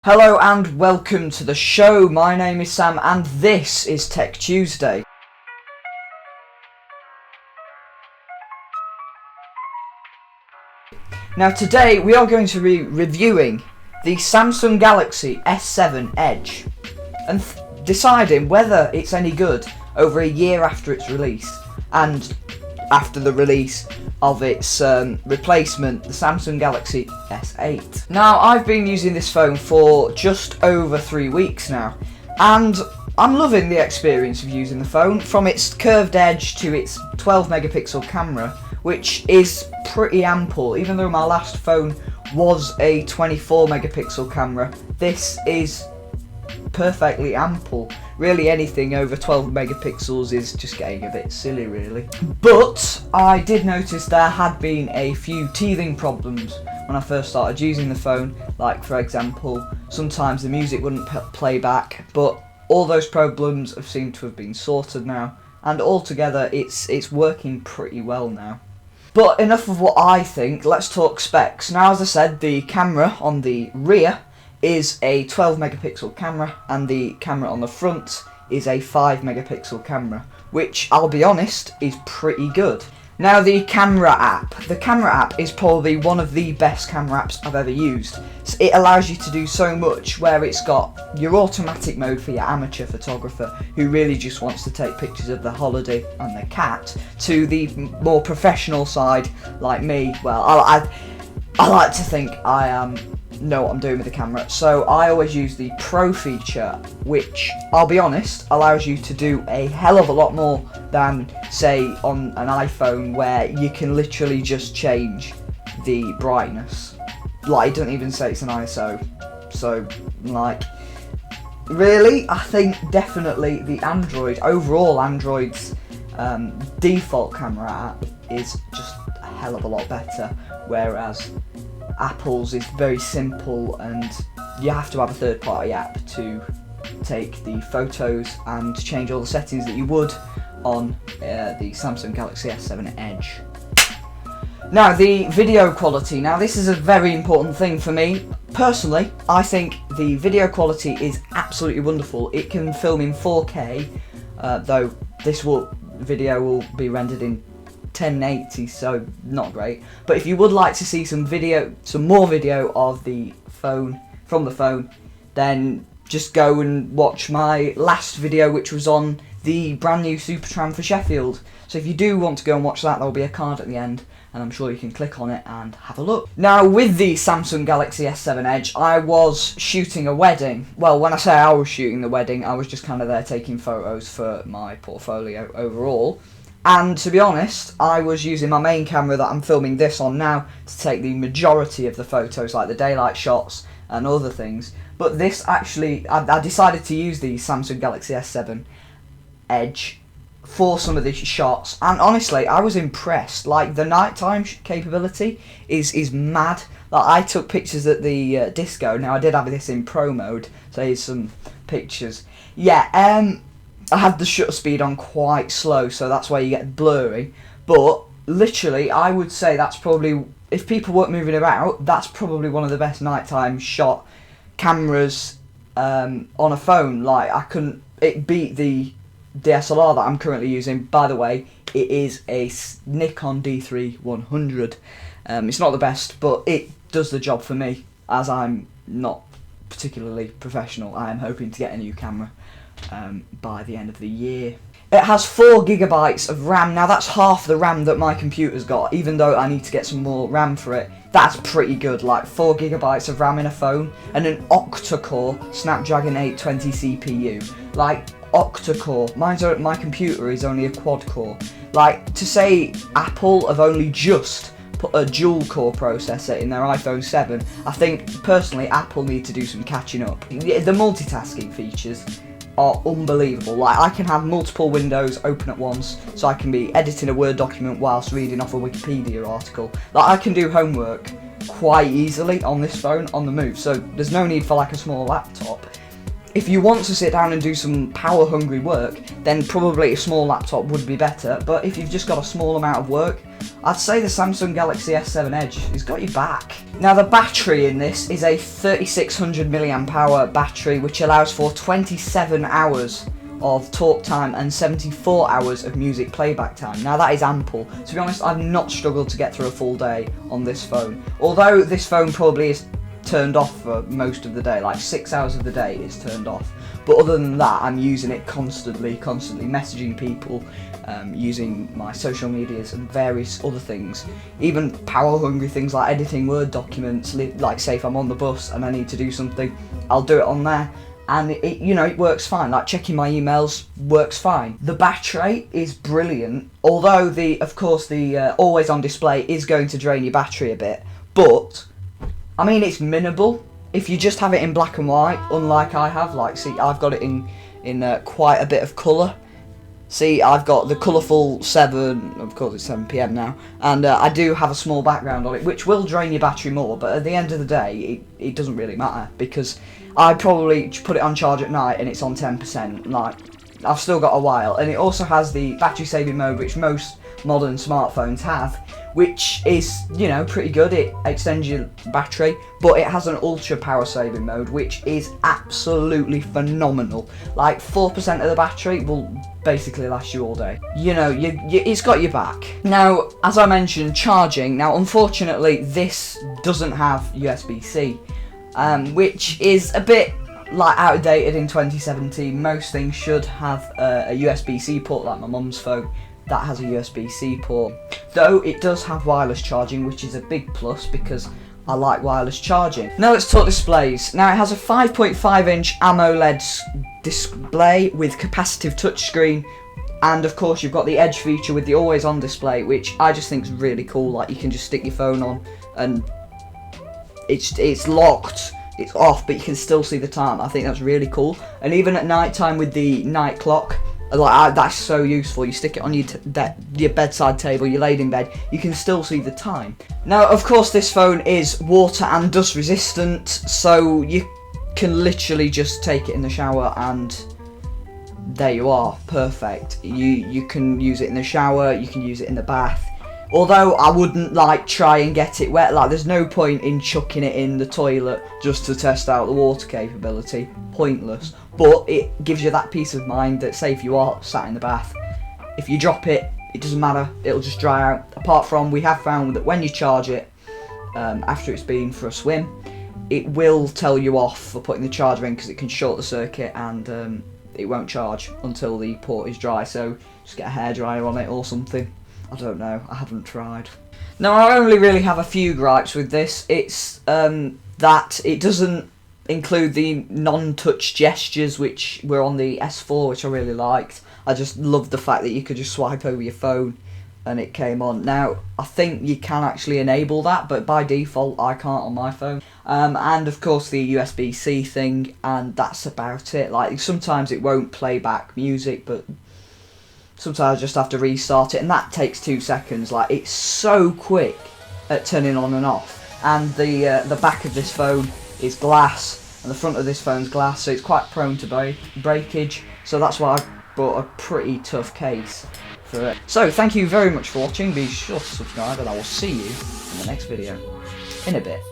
Hello and welcome to the show. My name is Sam and this is Tech Tuesday. Now today we are going to be reviewing the Samsung Galaxy S7 Edge and deciding whether it's any good over a year after its release and after the release of its replacement, the Samsung Galaxy S8. Now, I've been using this phone for just over 3 weeks now, and I'm loving the experience of using the phone, from its curved edge to its 12 megapixel camera, which is pretty ample. Even though my last phone was a 24 megapixel camera, this is perfectly ample. Really, anything over 12 megapixels is just getting a bit silly, really. But I did notice there had been a few teething problems when I first started using the phone. Like, for example, sometimes the music wouldn't play back, but all those problems have seemed to have been sorted now, and altogether it's working pretty well now. But enough of what I think, let's talk specs. Now, as I said, the camera on the rear is a 12 megapixel camera and the camera on the front is a 5 megapixel camera, which, I'll be honest, is pretty good. Now, the camera app is probably one of the best camera apps I've ever used. It allows you to do so much, where it's got your automatic mode for your amateur photographer who really just wants to take pictures of the holiday and the cat, to the more professional side like me. Well, I like to think I know what I'm doing with the camera, so I always use the Pro feature, which, I'll be honest, allows you to do a hell of a lot more than, say, on an iPhone, where you can literally just change the brightness. Like, it doesn't even say it's an ISO. So, like, really, I think definitely the overall Android's default camera app is just a hell of a lot better, whereas Apple's is very simple and you have to have a third-party app to take the photos and change all the settings that you would on the Samsung Galaxy S7 Edge. Now, the video quality. Now, this is a very important thing for me. Personally, I think the video quality is absolutely wonderful. It can film in 4K, though this video will be rendered in 1080, so not great. But if you would like to see some more video of the phone from the phone, then just go and watch my last video, which was on the brand new Supertram for Sheffield. So if you do want to go and watch that, there'll be a card at the end, and I'm sure you can click on it and have a look. Now, with the Samsung Galaxy S7 Edge, I was shooting a wedding. Well, when I say I was shooting the wedding, I was just kind of there taking photos for my portfolio overall. And to be honest, I was using my main camera that I'm filming this on now to take the majority of the photos, like the daylight shots and other things. But this actually, I decided to use the Samsung Galaxy S7 Edge for some of these shots, and honestly, I was impressed. Like, the nighttime capability is mad. Like, I took pictures at the disco. Now, I did have this in pro mode, so here's some pictures. Yeah, I had the shutter speed on quite slow, so that's why you get blurry. But literally, I would say that's probably, if people weren't moving about, that's probably one of the best nighttime shot cameras on a phone. Like, it beat the DSLR that I'm currently using. By the way, it is a Nikon D3-100. It's not the best, but it does the job for me, as I'm not particularly professional. I am hoping to get a new camera by the end of the year. It has 4 gigabytes of RAM. Now, that's half the RAM that my computer's got, even though I need to get some more RAM for it. That's pretty good, like 4 gigabytes of RAM in a phone, and an octa-core Snapdragon 820 CPU. Like, octa-core. My computer is only a quad-core. Like, to say Apple have only just put a dual-core processor in their iPhone 7, I think, personally, Apple need to do some catching up. The multitasking features are unbelievable. Like, I can have multiple windows open at once, so I can be editing a Word document whilst reading off a Wikipedia article. Like, I can do homework quite easily on this phone on the move, so there's no need for like a small laptop. If you want to sit down and do some power-hungry work, then probably a small laptop would be better, but if you've just got a small amount of work, I'd say the Samsung Galaxy S7 Edge has got your back. Now the battery in this is a 3600 mAh battery, which allows for 27 hours of talk time and 74 hours of music playback time. Now that is ample. To be honest, I've not struggled to get through a full day on this phone. Although this phone probably is turned off for most of the day, like 6 hours of the day it's turned off. But other than that, I'm using it constantly messaging people, using my social medias and various other things. Even power hungry things like editing Word documents, like say if I'm on the bus and I need to do something, I'll do it on there. And it works fine. Like checking my emails works fine. The battery is brilliant, although of course the always on display is going to drain your battery a bit. But I mean, it's minimal. If you just have it in black and white, unlike I have, like see, I've got it in quite a bit of colour. See, I've got the colourful 7, of course it's 7 PM now, and I do have a small background on it, which will drain your battery more, but at the end of the day, it doesn't really matter, because I probably put it on charge at night and it's on 10%, like, I've still got a while. And it also has the battery saving mode, which most modern smartphones have, which is, pretty good. It extends your battery, but it has an ultra power saving mode, which is absolutely phenomenal. Like 4% of the battery will basically last you all day. It's got your back. Now, as I mentioned, charging. Now, unfortunately, this doesn't have USB-C, which is a bit like outdated in 2017. Most things should have a USB-C port, like my mum's phone that has a USB-C port. Though it does have wireless charging, which is a big plus because I like wireless charging. Now let's talk displays. Now it has a 5.5-inch AMOLED display with capacitive touchscreen, and of course you've got the Edge feature with the always on display, which I just think is really cool. Like you can just stick your phone on and it's locked, it's off, but you can still see the time. I think that's really cool. And even at night time with the night clock, that's so useful. You stick it on your bedside table, you laid in bed, you can still see the time. Now, of course, this phone is water and dust resistant, so you can literally just take it in the shower and there you are, perfect. You can use it in the shower, you can use it in the bath. Although I wouldn't try and get it wet. There's no point in chucking it in the toilet just to test out the water capability. Pointless. But it gives you that peace of mind that, say if you are sat in the bath, if you drop it, it doesn't matter, it'll just dry out. Apart from, we have found that when you charge it, after it's been for a swim, it will tell you off for putting the charger in because it can short the circuit and it won't charge until the port is dry. So just get a hairdryer on it or something. I don't know, I haven't tried. Now I only really have a few gripes with this. It's that it doesn't include the non-touch gestures which were on the S4, which I really liked. I just loved the fact that you could just swipe over your phone and it came on. Now I think you can actually enable that, but by default I can't on my phone. And of course the USB-C thing, and that's about it. Sometimes it won't play back music, but sometimes I just have to restart it, and that takes 2 seconds. It's so quick at turning on and off. And the back of this phone is glass, and the front of this phone's glass, so it's quite prone to breakage. So that's why I bought a pretty tough case for it. So thank you very much for watching. Be sure to subscribe, and I will see you in the next video in a bit.